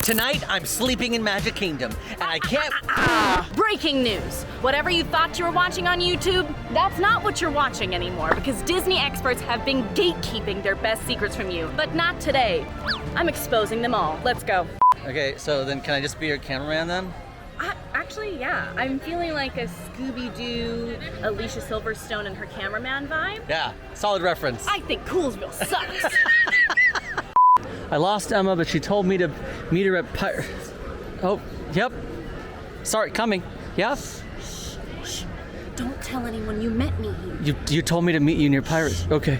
Tonight, I'm sleeping in Magic Kingdom, and I can't... Breaking news. Whatever you thought you were watching on YouTube, that's not what you're watching anymore, because Disney experts have been gatekeeping their best secrets from you. But not today. I'm exposing them all. Let's go. Okay, so then can I just be your cameraman then? Actually, yeah. I'm feeling like a Scooby-Doo, Alicia Silverstone and her cameraman vibe. Yeah, solid reference. I think Coolsville sucks. I lost Emma, but she told me to meet her at Oh, yep. Sorry, coming. Yeah? Shh. Don't tell anyone you met me here. You told me to meet you near Pirates. Okay.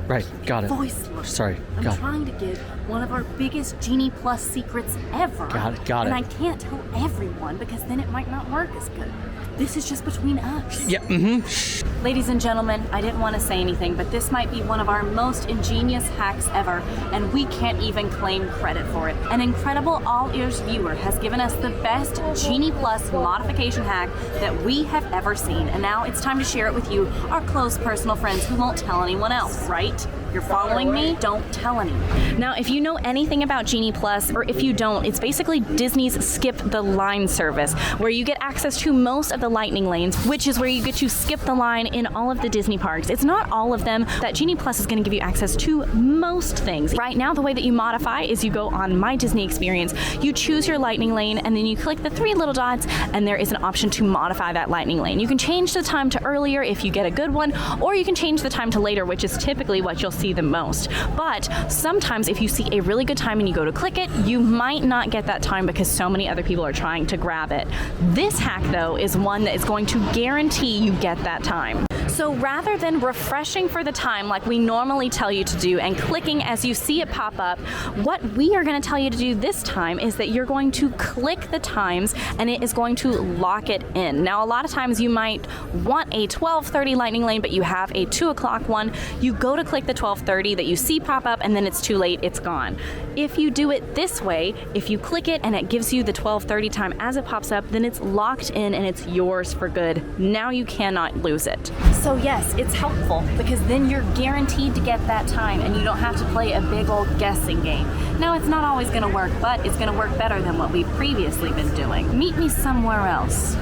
Right, got it. Voice look. Sorry, I'm got it. trying to give one of our biggest Genie Plus secrets ever. Got it. And I can't tell everyone because then it might not work as good. This is just between us. Yeah, Shh. Ladies and gentlemen, I didn't want to say anything, but this might be one of our most ingenious hacks ever, and we can't even claim credit for it. An incredible AllEars viewer has given us the best Genie Plus modification hack that we have ever seen, and now it's time to share it with you, our close personal friends who won't tell anyone else, right? You're following me? Don't tell anyone. Now, if you know anything about Genie Plus, or if you don't, it's basically Disney's skip the line service, where you get access to most of the lightning lanes, which is where you get to skip the line in all of the Disney parks. It's not all of them. That Genie Plus is going to give you access to most things. Right now, the way that you modify is you go on My Disney Experience, you choose your lightning lane, and then you click the 3 little dots, and there is an option to modify that lightning lane. You can change the time to earlier if you get a good one, or you can change the time to later, which is typically what you'll see the most. But sometimes if you see a really good time and you go to click it, you might not get that time because so many other people are trying to grab it. This hack, though, is one that is going to guarantee you get that time. So rather than refreshing for the time like we normally tell you to do and clicking as you see it pop up, what we are going to tell you to do this time is that you're going to click the times and it is going to lock it in. Now, a lot of times you might want a 12:30 lightning lane, but you have a 2 o'clock one. You go to click the 12:30 that you see pop up and then it's too late, it's gone. If you do it this way, if you click it and it gives you the 12:30 time as it pops up, then it's locked in and it's yours for good. Now you cannot lose it. So yes, it's helpful because then you're guaranteed to get that time and you don't have to play a big old guessing game. Now, it's not always going to work, but it's going to work better than what we've previously been doing. Meet me somewhere else.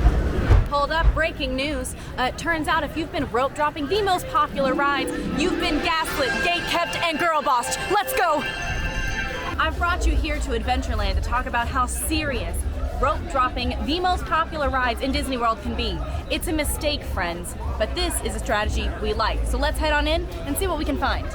Hold up, breaking news. Turns out if you've been rope dropping the most popular rides, you've been gaslit, gatekept, and girl bossed. Let's go! I've brought you here to Adventureland to talk about how serious rope dropping the most popular rides in Disney World can be. It's a mistake, friends, but this is a strategy we like. So let's head on in and see what we can find.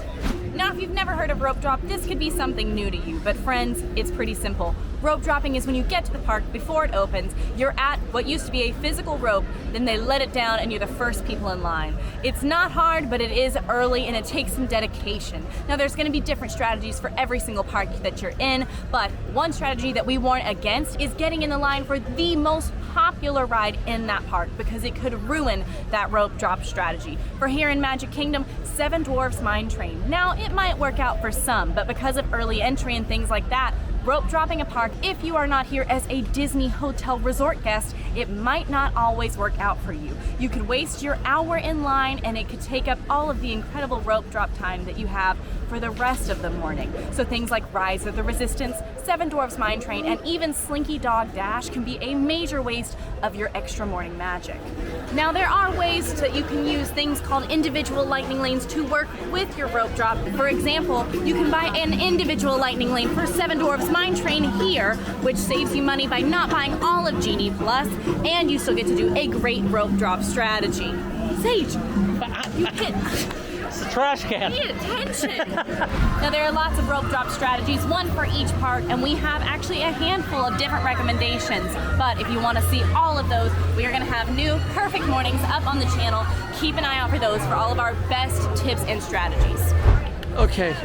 Now, if you've never heard of rope drop, this could be something new to you, but friends, it's pretty simple. Rope dropping is when you get to the park before it opens, you're at what used to be a physical rope, then they let it down and you're the first people in line. It's not hard, but it is early and it takes some dedication. Now, there's going to be different strategies for every single park that you're in, but one strategy that we warn against is getting in the line for the most popular ride in that park because it could ruin that rope drop strategy. For here in Magic Kingdom, Seven Dwarfs Mine Train. Now, it might work out for some, but because of early entry and things like that, rope dropping a park, if you are not here as a Disney hotel resort guest, it might not always work out for you. You could waste your hour in line and it could take up all of the incredible rope drop time that you have for the rest of the morning. So things like Rise of the Resistance, Seven Dwarfs Mine Train, and even Slinky Dog Dash can be a major waste of your extra morning magic. Now, there are ways that you can use things called individual lightning lanes to work with your rope drop. For example, you can buy an individual lightning lane for Seven Dwarfs Mine Train here, which saves you money by not buying all of Genie Plus, and you still get to do a great rope drop strategy. Sage, you get... It's a trash can. Pay attention. Now, there are lots of rope drop strategies, one for each park, and we have actually a handful of different recommendations. But if you want to see all of those, we are going to have new perfect mornings up on the channel. Keep an eye out for those for all of our best tips and strategies. Okay,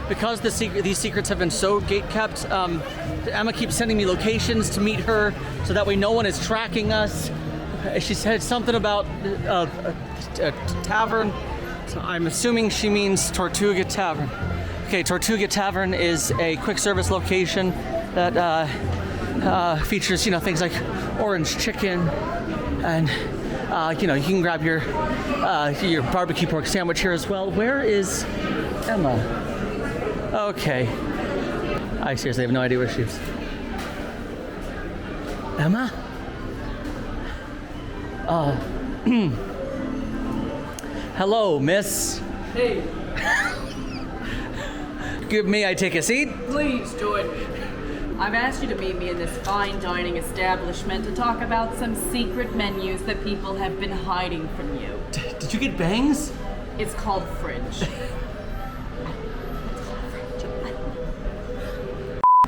because these secrets have been so gate-kept, Emma keeps sending me locations to meet her so that way no one is tracking us. She said something about a tavern. So I'm assuming she means Tortuga Tavern. Okay, Tortuga Tavern is a quick service location that features, things like orange chicken and, you can grab your barbecue pork sandwich here as well. Where is Emma? Okay. I seriously have no idea where she is. Emma? Hello, miss. Hey, Give me, I take a seat. please join me. I've asked you to meet me in this fine dining establishment to talk about some secret menus that people have been hiding from you. Did you get bangs? It's called Fringe.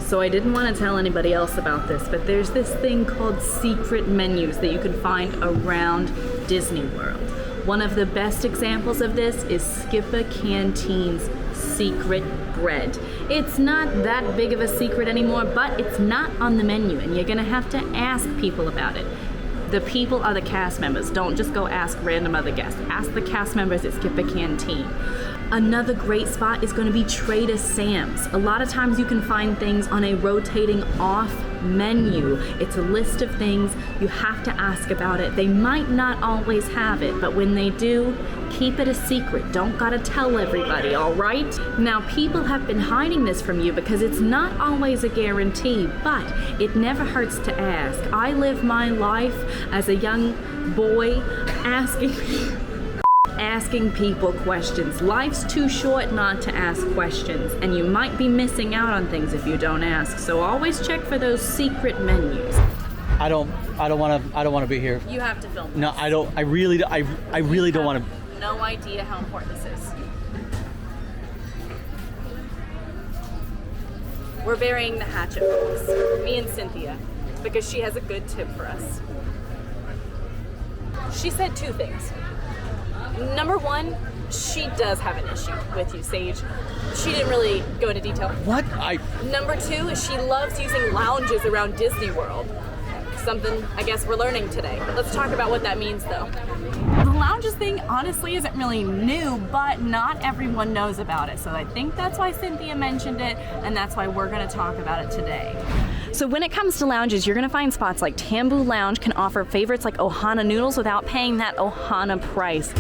So I didn't want to tell anybody else about this, but there's this thing called secret menus that you can find around Disney World. One of the best examples of this is Skipper Canteen's secret bread. It's not that big of a secret anymore, but it's not on the menu, and you're gonna have to ask people about it. The people are the cast members. Don't just go ask random other guests. Ask the cast members at Skipper Canteen. Another great spot is going to be Trader Sam's. A lot of times you can find things on a rotating off menu. It's a list of things. You have to ask about it. They might not always have it, but when they do, keep it a secret. Don't gotta tell everybody, all right? Now, people have been hiding this from you because it's not always a guarantee, but it never hurts to ask. I live my life as a young boy asking people questions. Life's too short not to ask questions, and you might be missing out on things if you don't ask. So always check for those secret menus. I don't want to be here. You have to film this. No, I don't. I really don't want to. No idea how important this is. We're burying the hatchet, folks. Me and Cynthia, because she has a good tip for us. She said two things. Number one, she does have an issue with you, Sage. She didn't really go into detail. What? Number two is she loves using lounges around Disney World. Something I guess we're learning today. Let's talk about what that means, though. The lounges thing honestly isn't really new, but not everyone knows about it. So I think that's why Cynthia mentioned it, and that's why we're going to talk about it today. So when it comes to lounges, you're going to find spots like Tambu Lounge can offer favorites like Ohana noodles without paying that Ohana price.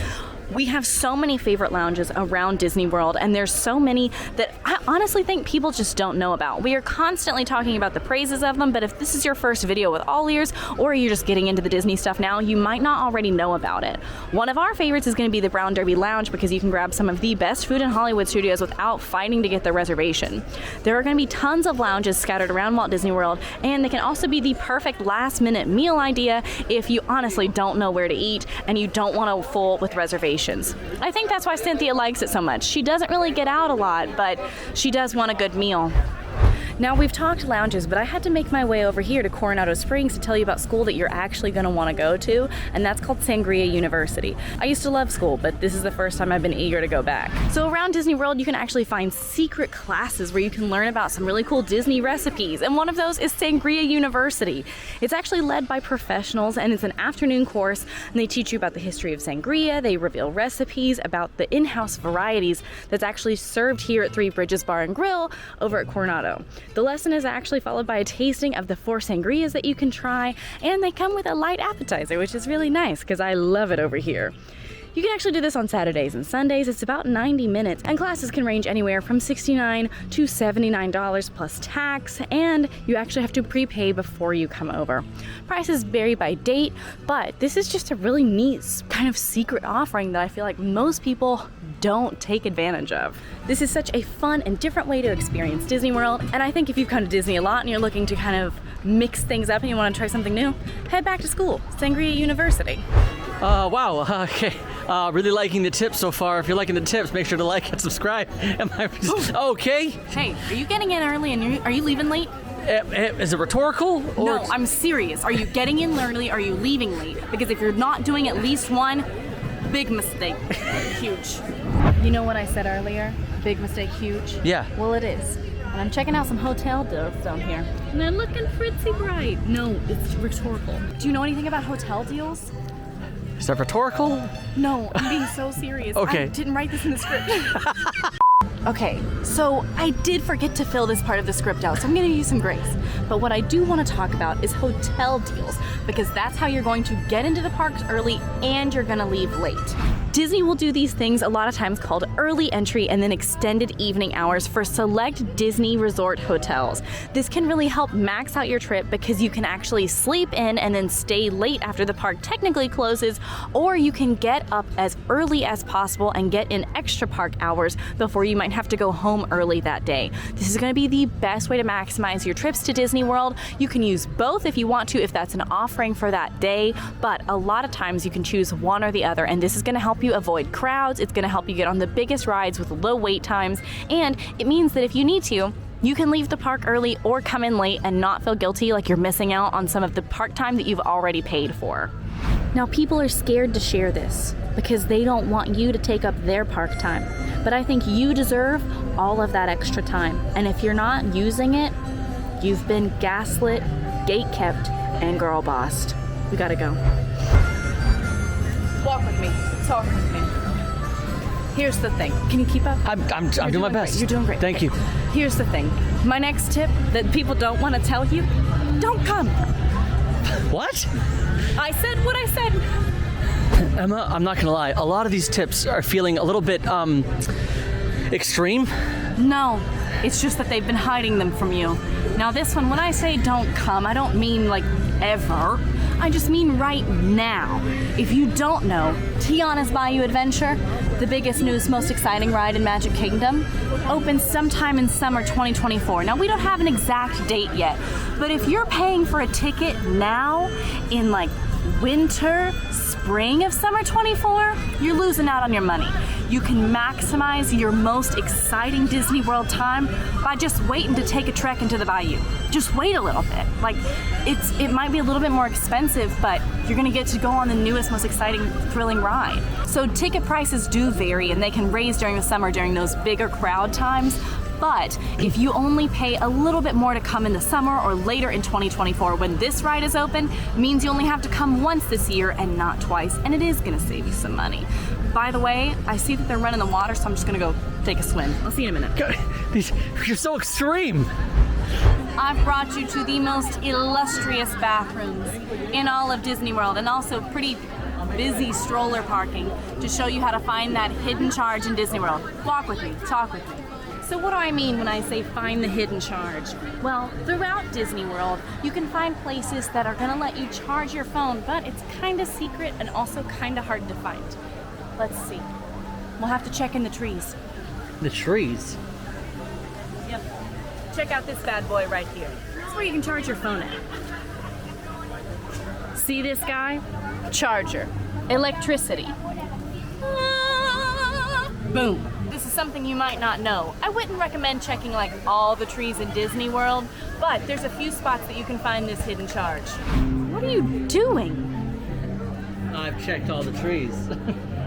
We have so many favorite lounges around Disney World, and there's so many that I honestly think people just don't know about. We are constantly talking about the praises of them, but if this is your first video with AllEars, or you're just getting into the Disney stuff now, you might not already know about it. One of our favorites is going to be the Brown Derby Lounge because you can grab some of the best food in Hollywood studios without fighting to get the reservation. There are going to be tons of lounges scattered around Walt Disney World, and they can also be the perfect last-minute meal idea if you honestly don't know where to eat and you don't want to full with reservations. I think that's why Cynthia likes it so much. She doesn't really get out a lot, but she does want a good meal. Now, we've talked lounges, but I had to make my way over here to Coronado Springs to tell you about school that you're actually going to want to go to, and that's called Sangria University. I used to love school, but this is the first time I've been eager to go back. So around Disney World, you can actually find secret classes where you can learn about some really cool Disney recipes, and one of those is Sangria University. It's actually led by professionals, and it's an afternoon course, and they teach you about the history of sangria. They reveal recipes about the in-house varieties that's actually served here at Three Bridges Bar and Grill over at Coronado. The lesson is actually followed by a tasting of the 4 sangrias that you can try, and they come with a light appetizer, which is really nice because I love it over here. You can actually do this on Saturdays and Sundays. It's about 90 minutes, and classes can range anywhere from $69 to $79 plus tax, and you actually have to prepay before you come over. Prices vary by date, but this is just a really neat kind of secret offering that I feel like most people don't take advantage of. This is such a fun and different way to experience Disney World, and I think if you've come to Disney a lot and you're looking to kind of mix things up and you want to try something new, head back to school, Sangria University. Wow. Okay. Really liking the tips so far. If you're liking the tips, make sure to like and subscribe. Okay. Hey, are you getting in early and are you leaving late? Is it rhetorical? Or No, I'm serious. Are you getting in early? Are you leaving late? Because if you're not doing at least one, big mistake. Huge. You know what I said earlier? Big mistake, huge? Yeah. Well, it is. And I'm checking out some hotel deals down here. And they're looking fritzy bright. No, it's rhetorical. Do you know anything about hotel deals? Is that rhetorical? No, I'm being so serious. Okay. I didn't write this in the script. Okay, so I did forget to fill this part of the script out, so I'm gonna use some grace. But what I do want to talk about is hotel deals, because that's how you're going to get into the parks early and you're gonna leave late. Disney will do these things a lot of times called early entry and then extended evening hours for select Disney resort hotels. This can really help max out your trip because you can actually sleep in and then stay late after the park technically closes, or you can get up as early as possible and get in extra park hours before you might have to go home early that day. This is going to be the best way to maximize your trips to Disney World. You can use both if you want to, if that's an offering for that day, but a lot of times you can choose one or the other, and this is going to help you avoid crowds. It's going to help you get on the biggest rides with low wait times, and it means that if you need to, you can leave the park early or come in late and not feel guilty like you're missing out on some of the park time that you've already paid for. Now, people are scared to share this because they don't want you to take up their park time, but I think you deserve all of that extra time, and if you're not using it, you've been gaslit, gatekept, and girl bossed. We gotta go. Walk with me. Talk with me. Here's the thing. Can you keep up? I'm doing my best. Great. You're doing great. Thank you. Here's the thing. My next tip that people don't want to tell you, don't come. What? I said what I said. Emma, I'm not gonna lie. A lot of these tips are feeling a little bit extreme. No, it's just that they've been hiding them from you. Now this one, when I say don't come, I don't mean like ever. I just mean right now. If you don't know, Tiana's Bayou Adventure, the biggest, newest, most exciting ride in Magic Kingdom, opens sometime in summer 2024. Now we don't have an exact date yet, but if you're paying for a ticket now in like winter, spring of summer 24, you're losing out on your money. You can maximize your most exciting Disney World time by just waiting to take a trek into the Bayou. Just wait a little bit. Like, it might be a little bit more expensive, but you're gonna get to go on the newest, most exciting, thrilling ride. So ticket prices do vary, and they can raise during the summer during those bigger crowd times. But if you only pay a little bit more to come in the summer or later in 2024 when this ride is open, means you only have to come once this year and not twice, and it is gonna save you some money. By the way, I see that they're running the water, so I'm just gonna go take a swim. I'll see you in a minute. God, you're so extreme. I've brought you to the most illustrious bathrooms in all of Disney World, and also pretty busy stroller parking to show you how to find that hidden charge in Disney World. Walk with me, talk with me. So what do I mean when I say find the hidden charge? Well, throughout Disney World, you can find places that are gonna let you charge your phone, but it's kinda secret and also kinda hard to find. Let's see. We'll have to check in the trees. The trees. Yep. Check out this bad boy right here. This is where you can charge your phone at. See this guy? Charger. Electricity. Boom. This is something you might not know. I wouldn't recommend checking like all the trees in Disney World, but there's a few spots that you can find this hidden charge. What are you doing? I've checked all the trees.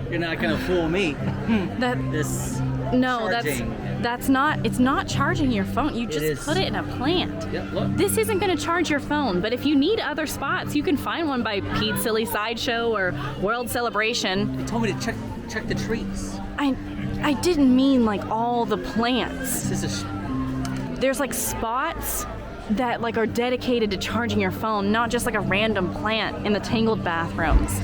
You're not gonna fool me. That's not, it's not charging your phone. You just put it in a plant. Yep, look. This isn't gonna charge your phone, but if you need other spots, you can find one by Pete's Silly Sideshow or World Celebration. You told me to check the trees. I didn't mean like all the plants. This is There's like spots that like are dedicated to charging your phone, not just like a random plant in the Tangled bathrooms.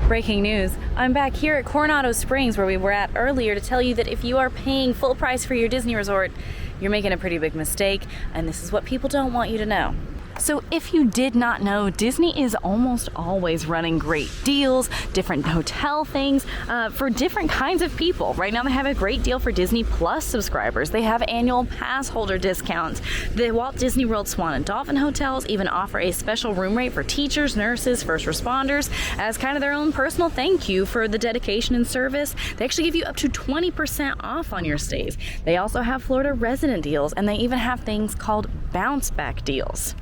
Breaking news, I'm back here at Coronado Springs where we were at earlier to tell you that if you are paying full price for your Disney resort, you're making a pretty big mistake, and this is what people don't want you to know. So if you did not know, Disney is almost always running great deals, different hotel things for different kinds of people. Right now they have a great deal for Disney Plus subscribers. They have annual pass holder discounts. The Walt Disney World Swan and Dolphin hotels even offer a special room rate for teachers, nurses, first responders as kind of their own personal thank you for the dedication and service. They actually give you up to 20% off on your stays. They also have Florida resident deals, and they even have things called bounce back deals.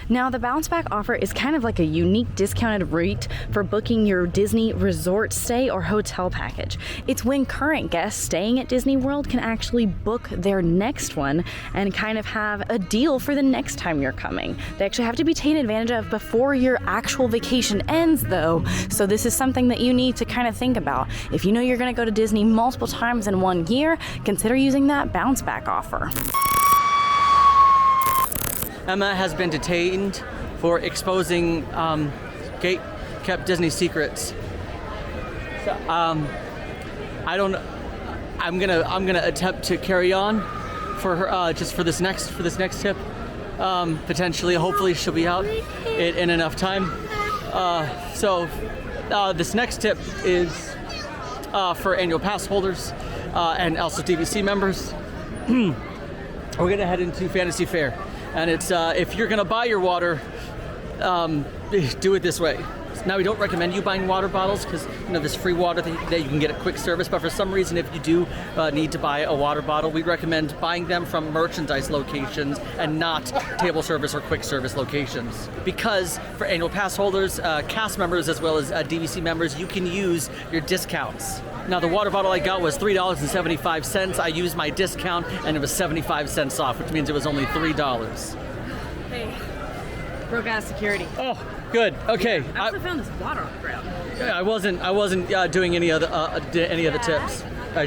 Now, the bounce back offer is kind of like a unique discounted rate for booking your Disney resort stay or hotel package. It's when current guests staying at Disney World can actually book their next one and kind of have a deal for the next time you're coming. They actually have to be taken advantage of before your actual vacation ends, though. So this is something that you need to kind of think about. If you know you're going to go to Disney multiple times in 1 year, consider using that bounce back offer. Emma has been detained for exposing GATEKEPT Disney secrets. So, I'm gonna attempt to carry on for her just for this next tip. Potentially, hopefully, she'll be out in enough time. So this next tip is for annual pass holders and also DVC members. We're gonna head into Fantasy Fair, and it's if you're gonna buy your water, do it this way. Now, we don't recommend you buying water bottles because there's free water that you can get at quick service. But for some reason, if you do need to buy a water bottle, we recommend buying them from merchandise locations and not table service or quick service locations. Because for annual pass holders, cast members, as well as DVC members, you can use your discounts. Now, the water bottle I got was $3.75. I used my discount, and it was 75 cents off, which means it was only $3. Hey, broke out of security. Oh, good. Okay. I also found this water on the ground. I wasn't doing any other tips. I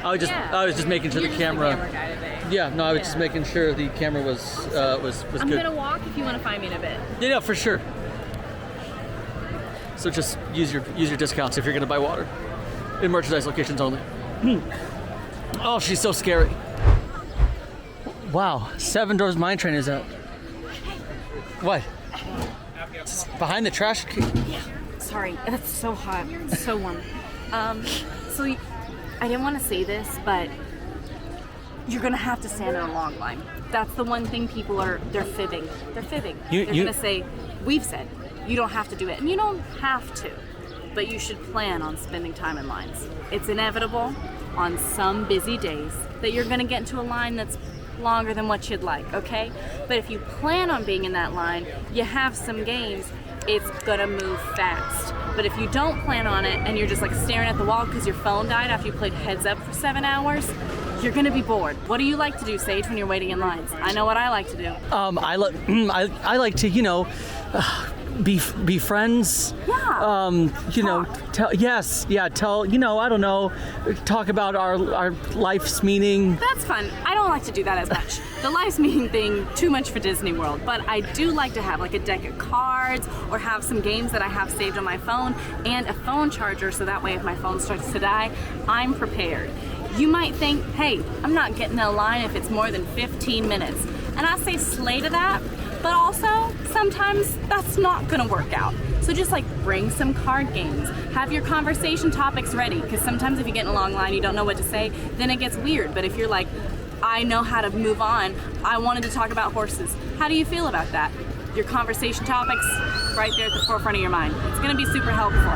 was just making sure the camera. Guy today. Yeah, no, I was just making sure the camera was I'm good. gonna walk if you want to find me in a bit. Yeah, for sure. So just use your discounts if you're gonna buy water in merchandise locations only. Oh, she's so scary. Wow, 7 Doors Mine Train is out. What? It's behind the trash can. Yeah. Sorry, that's so hot. It's so warm. So I didn't want to say this, but you're gonna have to stand in a long line. That's the one thing they're fibbing. They're fibbing. They're gonna say, we've said, you don't have to do it. And you don't have to, but you should plan on spending time in lines. It's inevitable on some busy days that you're gonna get into a line that's longer than what you'd like, okay? But if you plan on being in that line, you have some games, it's gonna move fast. But if you don't plan on it and you're just like staring at the wall because your phone died after you played Heads Up for 7 hours, you're gonna be bored. What do you like to do, Sage, when you're waiting in lines? I know what I like to do. I like to be friends. Yeah. I don't know, talk about our life's meaning. That's fun. I don't like to do that as much. The life's meaning thing, too much for Disney World. But I do like to have like a deck of cards or have some games that I have saved on my phone and a phone charger so that way if my phone starts to die, I'm prepared. You might think, hey, I'm not getting in a line if it's more than 15 minutes. And I say slay to that, but also sometimes that's not gonna work out. So just like bring some card games, have your conversation topics ready, because sometimes if you get in a long line, you don't know what to say, then it gets weird. But if you're like, I know how to move on, I wanted to talk about horses. How do you feel about that? Your conversation topics right there at the forefront of your mind. It's gonna be super helpful.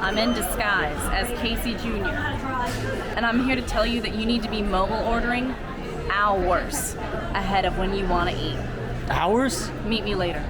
I'm in disguise as Casey Jr. And I'm here to tell you that you need to be mobile ordering hours ahead of when you want to eat. Hours? Meet me later.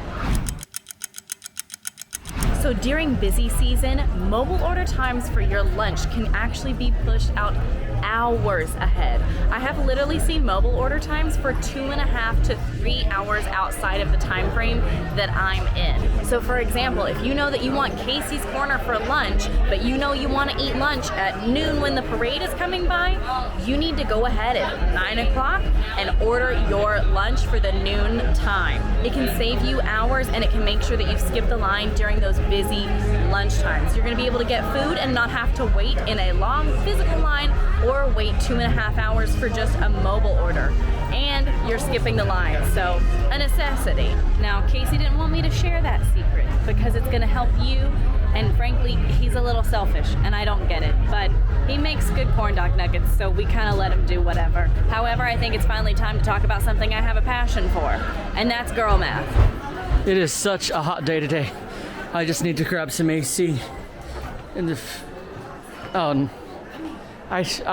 So during busy season, mobile order times for your lunch can actually be pushed out hours ahead. I have literally seen mobile order times for 2.5 to 3 hours outside of the time frame that I'm in. So for example, if you know that you want Casey's Corner for lunch, but you know you want to eat lunch at noon when the parade is coming by, you need to go ahead at 9 o'clock and order your lunch for the noon time. It can save you hours and it can make sure that you've skipped the line during those busy lunch times. You're going to be able to get food and not have to wait in a long physical line or wait 2.5 hours for just a mobile order. And you're skipping the line, so a necessity. Now, Casey didn't want me to share that secret because it's gonna help you, and frankly, he's a little selfish, and I don't get it, but he makes good corn dog nuggets, so we kinda let him do whatever. However, I think it's finally time to talk about something I have a passion for, and that's girl math. It is such a hot day today. I just need to grab some AC. I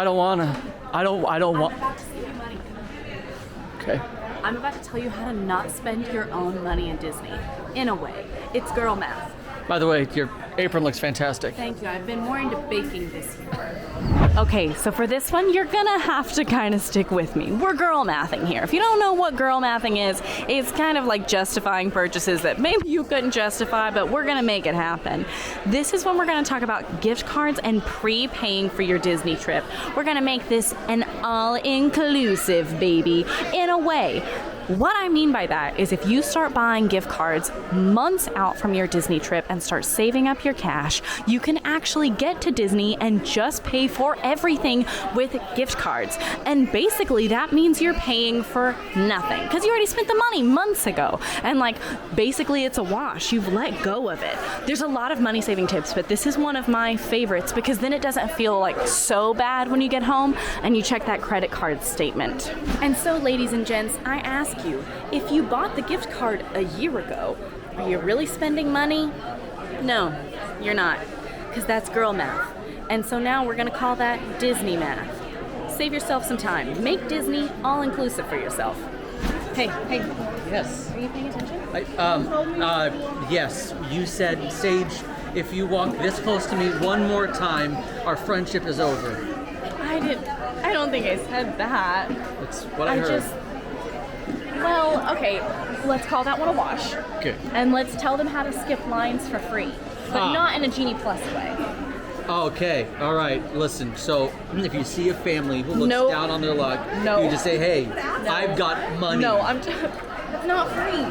don't wanna. I don't want. I'm about to save you money. Okay. I'm about to tell you how to not spend your own money in Disney. In a way, it's girl math. By the way, your apron looks fantastic. Thank you. I've been more into baking this year. Okay, so for this one, you're gonna have to kind of stick with me. We're girl mathing here. If you don't know what girl mathing is, it's kind of like justifying purchases that maybe you couldn't justify, but we're gonna make it happen. This is when we're gonna talk about gift cards and prepaying for your Disney trip. We're gonna make this an all-inclusive, baby, in a way. What I mean by that is if you start buying gift cards months out from your Disney trip and start saving up your cash, you can actually get to Disney and just pay for everything with gift cards. And basically that means you're paying for nothing because you already spent the money months ago. And like basically it's a wash. You've let go of it. There's a lot of money saving tips, but this is one of my favorites because then it doesn't feel like so bad when you get home and you check that credit card statement. And so ladies and gents, I ask you, if you bought the gift card a year ago, are you really spending money? No, you're not, because that's girl math. And so now we're gonna call that Disney math. Save yourself some time. Make Disney all-inclusive for yourself. Hey. Yes. Are you paying attention? Yes. You said, Sage, if you walk this close to me one more time, our friendship is over. I don't think I said that. That's what I heard. Well, okay, let's call that one a wash. Okay. And let's tell them how to skip lines for free, but not in a Genie Plus way. Okay, all right, listen, so if you see a family who looks down on their luck, you just say, hey, I've got money. No, it's not free.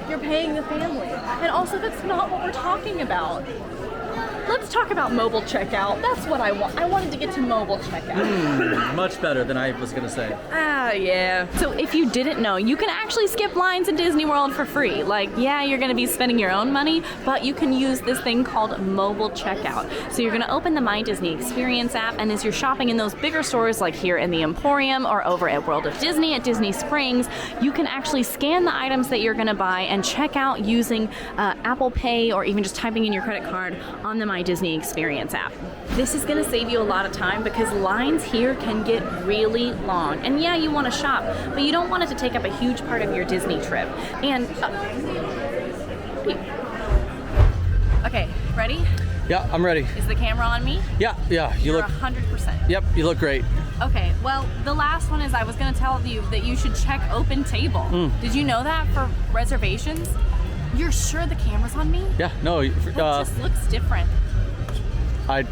You're paying the family. And also, that's not what we're talking about. Let's talk about mobile checkout. That's what I want. I wanted to get to mobile checkout. Much better than I was gonna say. Yeah. So if you didn't know, you can actually skip lines in Disney World for free. Like, yeah, you're gonna be spending your own money, but you can use this thing called mobile checkout. So you're gonna open the My Disney Experience app, and as you're shopping in those bigger stores like here in the Emporium or over at World of Disney at Disney Springs, you can actually scan the items that you're gonna buy and check out using Apple Pay or even just typing in your credit card on the My Disney Experience app. This is gonna save you a lot of time because lines here can get really long. And yeah, you wanna shop, but you don't want it to take up a huge part of your Disney trip. And, okay, ready? Yeah, I'm ready. Is the camera on me? Yeah, you look 100%. Yep, you look great. Okay, well, the last one is I was gonna tell you that you should check Open Table. Did you know that for reservations? You're sure the camera's on me? Yeah, no. It just looks different. I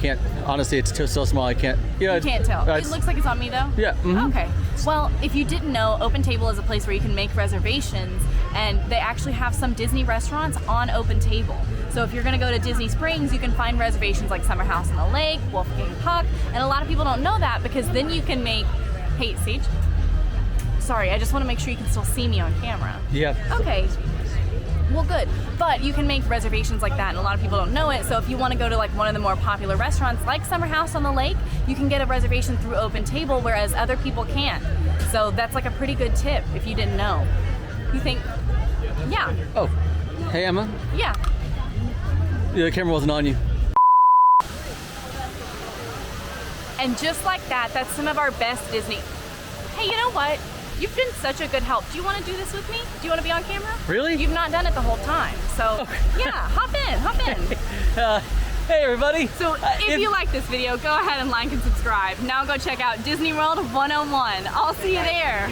can't, honestly, it's so small, I can't. You can't tell. It looks like it's on me though? Yeah. Okay. Well, if you didn't know, Open Table is a place where you can make reservations, and they actually have some Disney restaurants on Open Table. So if you're gonna go to Disney Springs, you can find reservations like Summer House on the Lake, Wolfgang Puck, and a lot of people don't know that because then you can make, hey, Sage? Sorry, I just wanna make sure you can still see me on camera. Yeah. Okay. Well, good, but you can make reservations like that, and a lot of people don't know it. So if you want to go to like one of the more popular restaurants like Summer House on the Lake, you can get a reservation through Open Table, whereas other people can't. So that's like a pretty good tip if you didn't know. You think, yeah. Oh, hey Emma. Yeah. The camera wasn't on you. And just like that, that's some of our best Disney. Hey, you know what? You've been such a good help. Do you want to do this with me? Do you want to be on camera? Really? You've not done it the whole time. So, yeah, hop in. Hey everybody. So if you like this video, go ahead and like and subscribe. Now go check out Disney World 101. I'll see you there.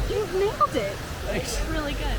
You nailed it. Thanks. Really good.